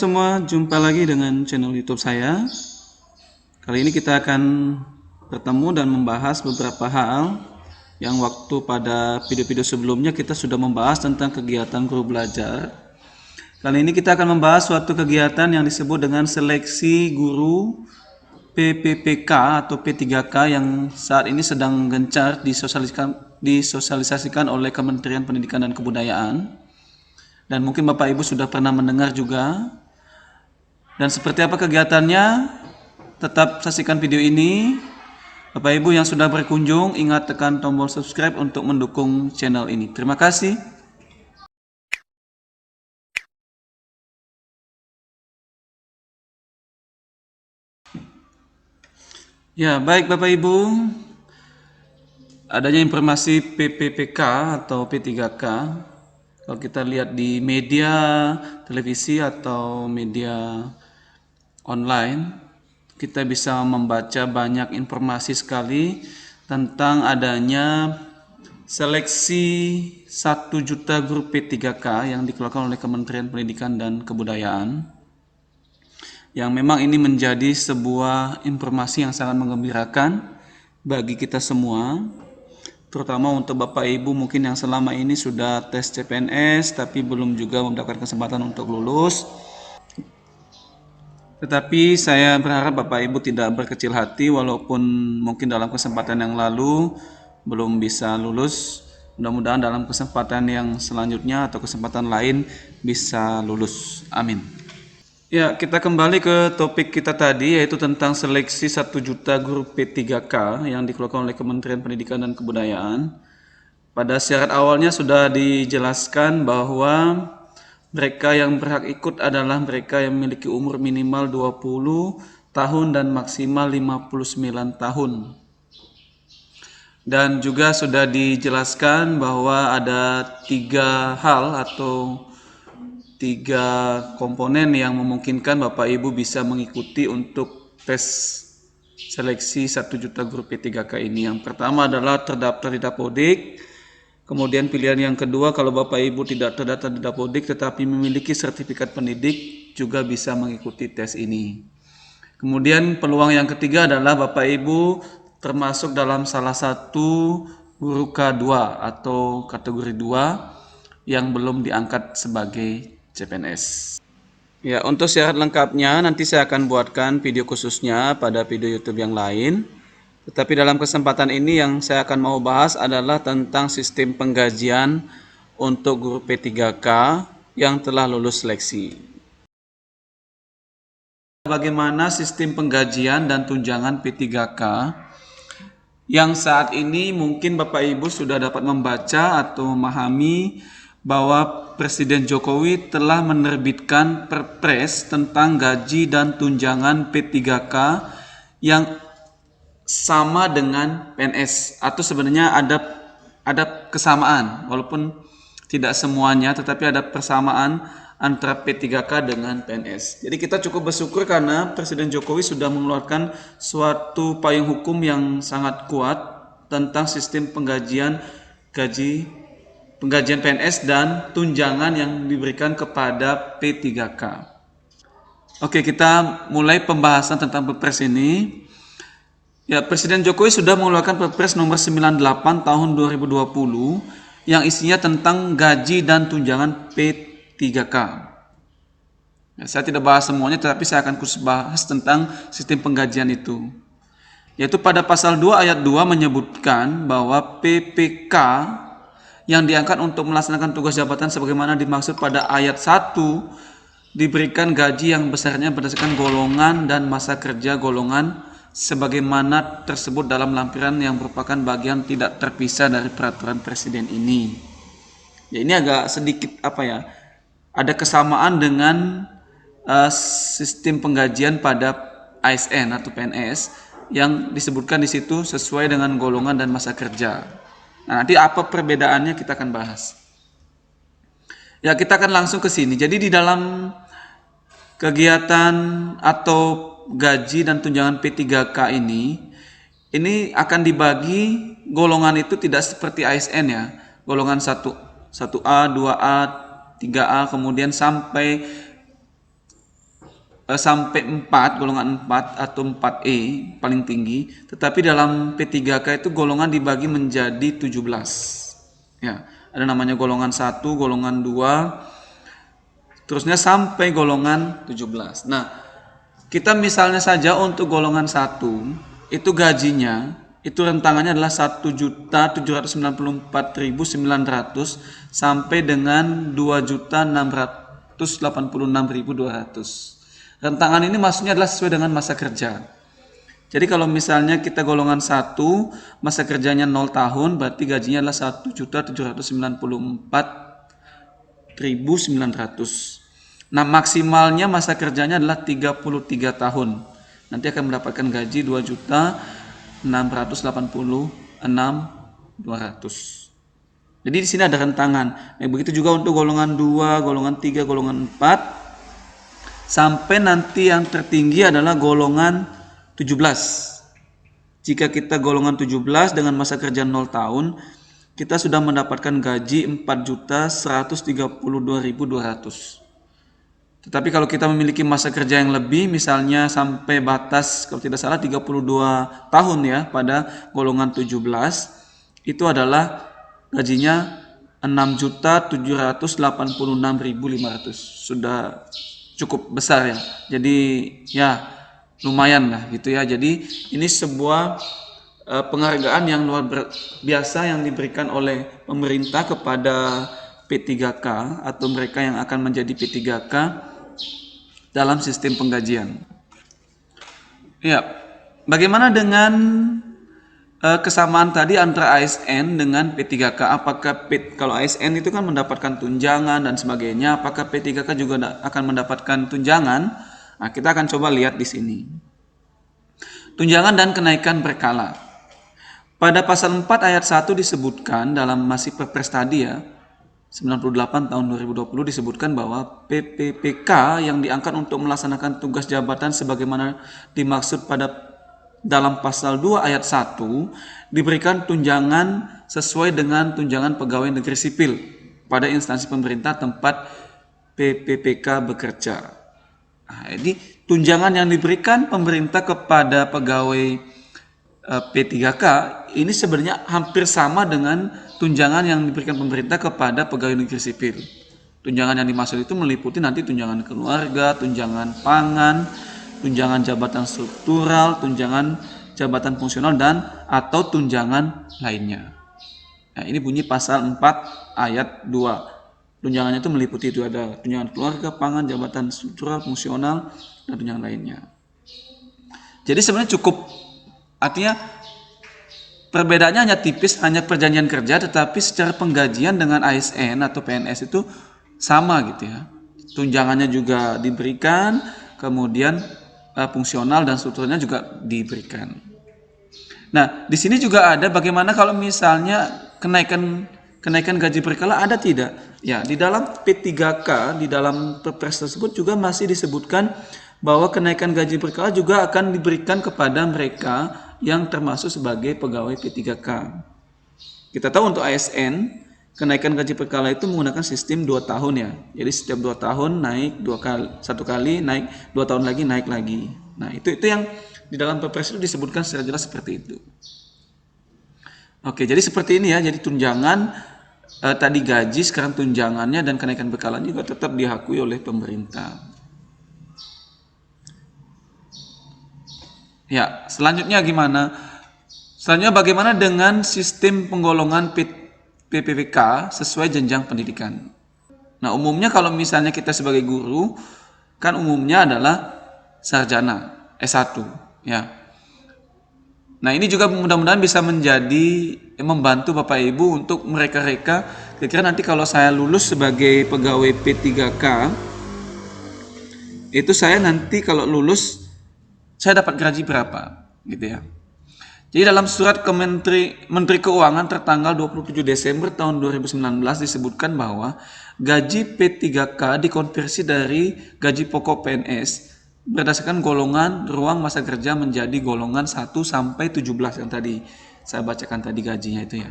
semua, jumpa lagi dengan channel YouTube saya. Kali ini kita akan bertemu dan membahas beberapa hal yang waktu pada video-video sebelumnya kita sudah membahas tentang kegiatan guru belajar. Kali ini kita akan membahas suatu kegiatan yang disebut dengan seleksi guru PPPK atau P3K yang saat ini sedang gencar disosialisasikan oleh Kementerian Pendidikan dan Kebudayaan. Dan mungkin Bapak Ibu sudah pernah mendengar juga. Dan seperti apa kegiatannya? Tetap saksikan video ini. Bapak Ibu yang sudah berkunjung, ingat tekan tombol subscribe untuk mendukung channel ini. Terima kasih. Ya, baik Bapak Ibu. Adanya informasi PPPK atau P3K. Kalau kita lihat di media televisi atau media online, kita bisa membaca banyak informasi sekali tentang adanya seleksi 1 juta guru P3K yang dikeluarkan oleh Kementerian Pendidikan dan Kebudayaan. Yang memang ini menjadi sebuah informasi yang sangat menggembirakan bagi kita semua, terutama untuk Bapak Ibu mungkin yang selama ini sudah tes CPNS tapi belum juga mendapatkan kesempatan untuk lulus. Tetapi saya berharap Bapak Ibu tidak berkecil hati walaupun mungkin dalam kesempatan yang lalu belum bisa lulus. Mudah-mudahan dalam kesempatan yang selanjutnya atau kesempatan lain bisa lulus. Amin. Ya, kita kembali ke topik kita tadi, yaitu tentang seleksi 1 juta guru P3K yang dikeluarkan oleh Kementerian Pendidikan dan Kebudayaan. Pada syarat awalnya sudah dijelaskan bahwa mereka yang berhak ikut adalah mereka yang memiliki umur minimal 20 tahun dan maksimal 59 tahun. Dan juga sudah dijelaskan bahwa ada 3 hal atau 3 komponen yang memungkinkan Bapak Ibu bisa mengikuti untuk tes seleksi 1 juta guru P3K ini. Yang pertama adalah terdaftar di Dapodik. Kemudian pilihan yang kedua, kalau Bapak Ibu tidak terdaftar di Dapodik tetapi memiliki sertifikat pendidik, juga bisa mengikuti tes ini. Kemudian peluang yang ketiga adalah Bapak Ibu termasuk dalam salah satu guru K2 atau kategori 2 yang belum diangkat sebagai CPNS. Ya, untuk syarat lengkapnya nanti saya akan buatkan video khususnya pada video YouTube yang lain. Tetapi dalam kesempatan ini yang saya akan mau bahas adalah tentang sistem penggajian untuk guru P3K yang telah lulus seleksi. Bagaimana sistem penggajian dan tunjangan P3K yang saat ini mungkin Bapak Ibu sudah dapat membaca atau memahami bahwa Presiden Jokowi telah menerbitkan Perpres tentang gaji dan tunjangan P3K yang sama dengan PNS, atau sebenarnya ada kesamaan walaupun tidak semuanya, tetapi ada persamaan antara P3K dengan PNS. Jadi kita cukup bersyukur karena Presiden Jokowi sudah mengeluarkan suatu payung hukum yang sangat kuat tentang sistem penggajian PNS dan tunjangan yang diberikan kepada P3K. Oke, kita mulai pembahasan tentang Perpres ini. Ya, Presiden Jokowi sudah mengeluarkan Perpres nomor 98 tahun 2020 yang isinya tentang gaji dan tunjangan P3K. Ya, saya tidak bahas semuanya, tetapi saya akan khusus bahas tentang sistem penggajian itu. Yaitu pada pasal 2 ayat 2 menyebutkan bahwa PPK yang diangkat untuk melaksanakan tugas jabatan sebagaimana dimaksud pada ayat 1 diberikan gaji yang besarnya berdasarkan golongan dan masa kerja golongan sebagaimana tersebut dalam lampiran yang merupakan bagian tidak terpisah dari peraturan presiden ini. Ya, ini agak sedikit ada kesamaan dengan sistem penggajian pada ASN atau PNS yang disebutkan di situ sesuai dengan golongan dan masa kerja. Nah, nanti apa perbedaannya kita akan bahas. Ya, kita akan langsung ke sini. Jadi di dalam kegiatan atau gaji dan tunjangan P3K ini akan dibagi golongan itu tidak seperti ASN ya. Golongan 1A, 2A, 3A, kemudian sampai sampai 4, golongan 4 atau 4E paling tinggi, tetapi dalam P3K itu golongan dibagi menjadi 17. Ya, ada namanya golongan 1, golongan 2, terusnya sampai golongan 17. Nah, kita misalnya saja untuk golongan 1 itu gajinya itu rentangannya adalah 1.794.900 sampai dengan 2.686.200. Rentangan ini maksudnya adalah sesuai dengan masa kerja. Jadi kalau misalnya kita golongan 1, masa kerjanya 0 tahun, berarti gajinya adalah 1.794.900. Nah, maksimalnya masa kerjanya adalah 33 tahun. Nanti akan mendapatkan gaji 2.686.200. Jadi di sini ada rentangan. Nah, begitu juga untuk golongan 2, golongan 3, golongan 4, sampai nanti yang tertinggi adalah golongan 17. Jika kita golongan 17 dengan masa kerja 0 tahun, kita sudah mendapatkan gaji 4.132.200. Tetapi kalau kita memiliki masa kerja yang lebih, misalnya sampai batas kalau tidak salah 32 tahun ya pada golongan 17, itu adalah gajinya 6.786.500. Sudah cukup besar ya. Jadi ya lumayan lah gitu ya. Jadi ini sebuah penghargaan yang luar biasa yang diberikan oleh pemerintah kepada P3K atau mereka yang akan menjadi P3K dalam sistem penggajian. Ya, bagaimana dengan kesamaan tadi antara ASN dengan P3K? Apakah kalau ASN itu kan mendapatkan tunjangan dan sebagainya, apakah P3K juga akan mendapatkan tunjangan? Nah, kita akan coba lihat di sini. Tunjangan dan kenaikan berkala. Pada pasal 4 ayat 1 disebutkan dalam masih Perpres tadi ya, 98 tahun 2020 disebutkan bahwa PPPK yang diangkat untuk melaksanakan tugas jabatan sebagaimana dimaksud pada dalam pasal 2 ayat 1 diberikan tunjangan sesuai dengan tunjangan pegawai negeri sipil pada instansi pemerintah tempat PPPK bekerja. Nah, jadi tunjangan yang diberikan pemerintah kepada pegawai P3K ini sebenarnya hampir sama dengan tunjangan yang diberikan pemerintah kepada pegawai negeri sipil. Tunjangan yang dimaksud itu meliputi nanti tunjangan keluarga, tunjangan pangan, tunjangan jabatan struktural, tunjangan jabatan fungsional dan atau tunjangan lainnya. Nah, ini bunyi pasal 4 ayat 2. Tunjangannya itu meliputi itu ada tunjangan keluarga, pangan, jabatan struktural, fungsional dan tunjangan lainnya. Jadi sebenarnya cukup, artinya perbedaannya hanya tipis, hanya perjanjian kerja, tetapi secara penggajian dengan ASN atau PNS itu sama gitu ya. Tunjangannya juga diberikan, kemudian fungsional dan strukturnya juga diberikan. Nah, di sini juga ada bagaimana kalau misalnya kenaikan gaji berkala ada tidak? Ya, di dalam P3K, di dalam Perpres tersebut juga masih disebutkan bahwa kenaikan gaji berkala juga akan diberikan kepada mereka yang termasuk sebagai pegawai P3K. Kita tahu untuk ASN, kenaikan gaji berkala itu menggunakan sistem 2 tahun ya. Jadi setiap 2 tahun naik 2 kali, 1 kali naik, 2 tahun lagi naik lagi. Nah, itu yang di dalam Perpres itu disebutkan secara jelas seperti itu. Oke, jadi seperti ini ya. Jadi tunjangan tadi gaji, sekarang tunjangannya dan kenaikan berkala juga tetap diakui oleh pemerintah. Ya, selanjutnya gimana? Selanjutnya bagaimana dengan sistem penggolongan PPPK sesuai jenjang pendidikan? Nah, umumnya kalau misalnya kita sebagai guru, kan umumnya adalah sarjana S1, ya. Nah, ini juga mudah-mudahan bisa membantu Bapak Ibu untuk mereka-reka, kira-kira nanti kalau saya lulus sebagai pegawai P3K, itu saya nanti kalau lulus saya dapat gaji berapa gitu ya. Jadi dalam surat ke Menteri Keuangan tertanggal 27 Desember tahun 2019 disebutkan bahwa gaji P3K dikonversi dari gaji pokok PNS berdasarkan golongan ruang masa kerja menjadi golongan 1 sampai 17 yang tadi saya bacakan tadi gajinya itu ya.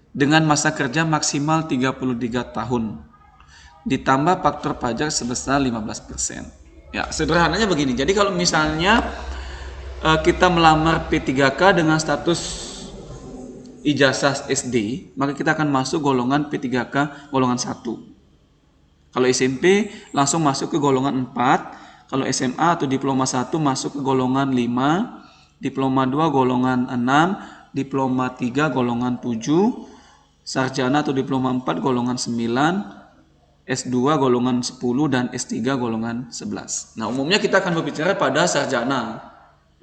Dengan masa kerja maksimal 33 tahun. Ditambah faktor pajak sebesar 15%. Ya, sederhananya begini. Jadi kalau misalnya kita melamar P3K dengan status ijazah SD, maka kita akan masuk golongan P3K golongan 1. Kalau SMP langsung masuk ke golongan 4, kalau SMA atau diploma 1 masuk ke golongan 5, diploma 2 golongan 6, diploma 3 golongan 7, sarjana atau diploma 4 golongan 9, S2 golongan 10 dan S3 golongan 11. Nah, umumnya kita akan berbicara pada sarjana,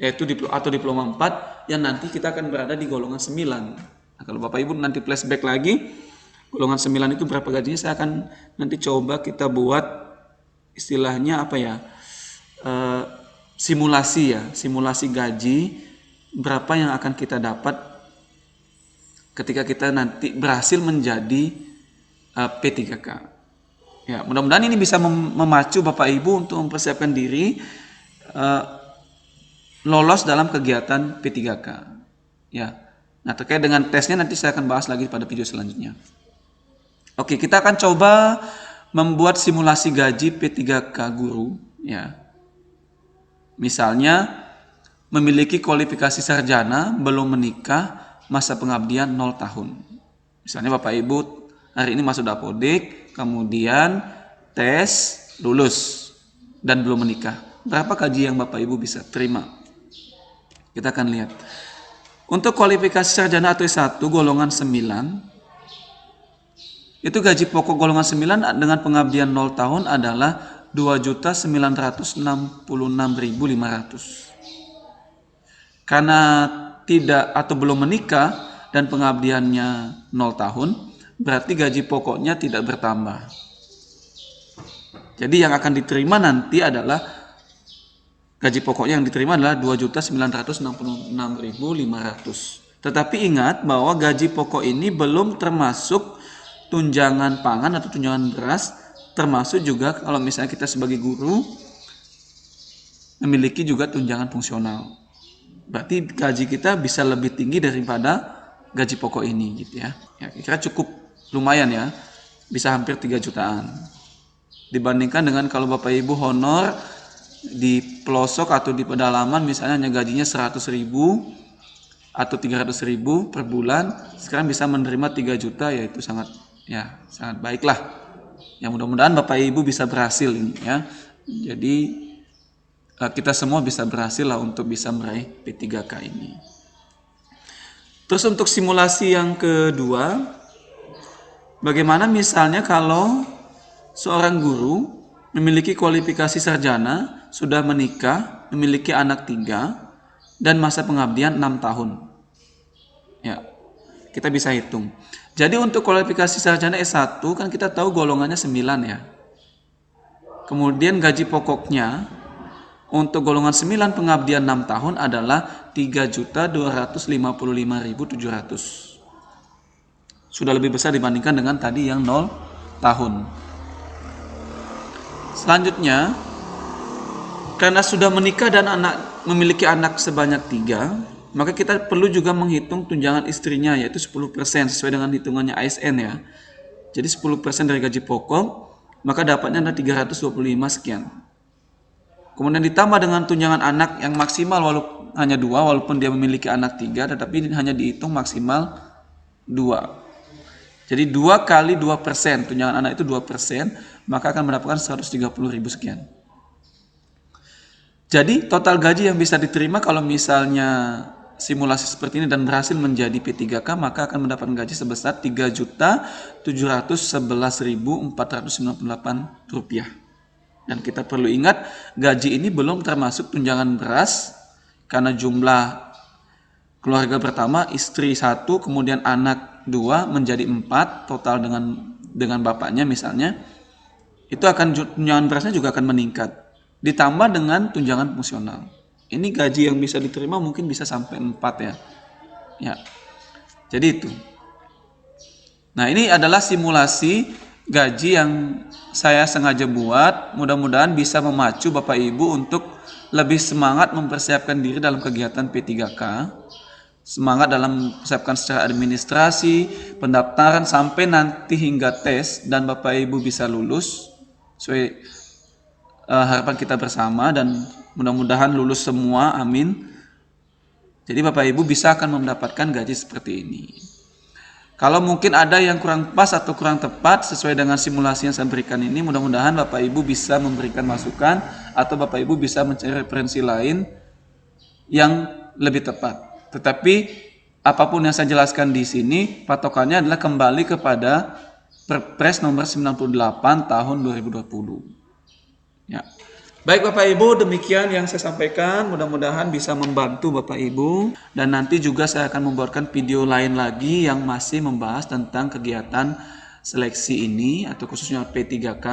yaitu atau diploma 4 yang nanti kita akan berada di golongan 9. Nah, kalau Bapak Ibu nanti flashback lagi, golongan 9 itu berapa gajinya, saya akan nanti coba kita buat istilahnya apa ya, simulasi ya, simulasi gaji berapa yang akan kita dapat ketika kita nanti berhasil menjadi P3K. Ya, mudah-mudahan ini bisa memacu Bapak Ibu untuk mempersiapkan diri lolos dalam kegiatan P3K. Ya. Nah, terkait dengan tesnya nanti saya akan bahas lagi pada video selanjutnya. Oke, kita akan coba membuat simulasi gaji P3K guru, ya. Misalnya memiliki kualifikasi sarjana, belum menikah, masa pengabdian 0 tahun. Misalnya Bapak Ibu hari ini masuk Dapodik, kemudian tes, lulus, dan belum menikah. Berapa gaji yang Bapak Ibu bisa terima? Kita akan lihat. Untuk kualifikasi sarjana atau S1 golongan 9, itu gaji pokok golongan 9 dengan pengabdian 0 tahun adalah 2.966.500. Karena tidak atau belum menikah dan pengabdiannya 0 tahun, berarti gaji pokoknya tidak bertambah. Jadi yang akan diterima nanti adalah gaji pokoknya yang diterima adalah 2.966.500. Tetapi ingat bahwa gaji pokok ini belum termasuk tunjangan pangan atau tunjangan beras, termasuk juga kalau misalnya kita sebagai guru memiliki juga tunjangan fungsional. Berarti gaji kita bisa lebih tinggi daripada gaji pokok ini gitu ya. Ya, kira cukup lumayan ya. Bisa hampir 3 jutaan. Dibandingkan dengan kalau Bapak Ibu honor di pelosok atau di pedalaman misalnya hanya gajinya 100.000 atau 300.000 per bulan, sekarang bisa menerima 3 juta, yaitu sangat baiklah. Ya, mudah-mudahan Bapak Ibu bisa berhasil ini ya. Jadi kita semua bisa berhasil lah untuk bisa meraih P3K ini. Terus untuk simulasi yang kedua, bagaimana misalnya kalau seorang guru memiliki kualifikasi sarjana, sudah menikah, memiliki anak 3, dan masa pengabdian 6 tahun. Ya, kita bisa hitung. Jadi untuk kualifikasi sarjana S1 kan kita tahu golongannya 9 ya. Kemudian gaji pokoknya untuk golongan 9 pengabdian 6 tahun adalah 3.255.700. Sudah lebih besar dibandingkan dengan tadi yang 0 tahun. Selanjutnya, karena sudah menikah dan memiliki anak sebanyak 3, maka kita perlu juga menghitung tunjangan istrinya, yaitu 10% sesuai dengan hitungannya ASN ya. Jadi 10% dari gaji pokok, maka dapatnya adalah 325 sekian. Kemudian ditambah dengan tunjangan anak yang maksimal walaupun hanya 2, walaupun dia memiliki anak 3, tetapi hanya dihitung maksimal 2. Jadi 2 kali 2%, tunjangan anak itu 2%, maka akan mendapatkan 130.000 sekian. Jadi total gaji yang bisa diterima kalau misalnya simulasi seperti ini dan berhasil menjadi P3K, maka akan mendapatkan gaji sebesar Rp3.711.498. Dan kita perlu ingat, gaji ini belum termasuk tunjangan beras, karena jumlah keluarga pertama, istri 1, kemudian anak 2 menjadi 4, total dengan bapaknya misalnya, itu akan tunjangan berasnya juga akan meningkat. Ditambah dengan tunjangan fungsional. Ini gaji yang bisa diterima mungkin bisa sampai 4 ya. Ya. Jadi itu. Nah, ini adalah simulasi gaji yang saya sengaja buat, mudah-mudahan bisa memacu Bapak Ibu untuk lebih semangat mempersiapkan diri dalam kegiatan P3K, semangat dalam mempersiapkan secara administrasi, pendaftaran sampai nanti hingga tes dan Bapak Ibu bisa lulus sesuai harapan kita bersama, dan mudah-mudahan lulus semua, amin. Jadi Bapak Ibu bisa akan mendapatkan gaji seperti ini. Kalau mungkin ada yang kurang pas atau kurang tepat sesuai dengan simulasi yang saya berikan ini, mudah-mudahan Bapak Ibu bisa memberikan masukan atau Bapak Ibu bisa mencari referensi lain yang lebih tepat. Tetapi apapun yang saya jelaskan di sini, patokannya adalah kembali kepada Perpres nomor 98 tahun 2020. Ya. Baik Bapak Ibu, demikian yang saya sampaikan, mudah-mudahan bisa membantu Bapak Ibu, dan nanti juga saya akan membuatkan video lain lagi yang masih membahas tentang kegiatan seleksi ini atau khususnya P3K,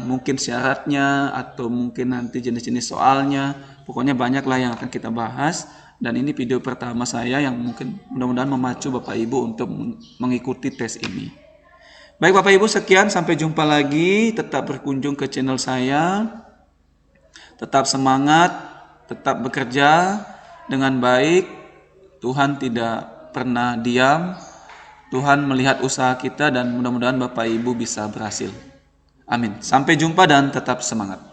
mungkin syaratnya atau mungkin nanti jenis-jenis soalnya, pokoknya banyaklah yang akan kita bahas, dan ini video pertama saya yang mungkin mudah-mudahan memacu Bapak Ibu untuk mengikuti tes ini. Baik Bapak Ibu, sekian, sampai jumpa lagi, tetap berkunjung ke channel saya. Tetap semangat, tetap bekerja dengan baik. Tuhan tidak pernah diam. Tuhan melihat usaha kita dan mudah-mudahan Bapak Ibu bisa berhasil. Amin. Sampai jumpa dan tetap semangat.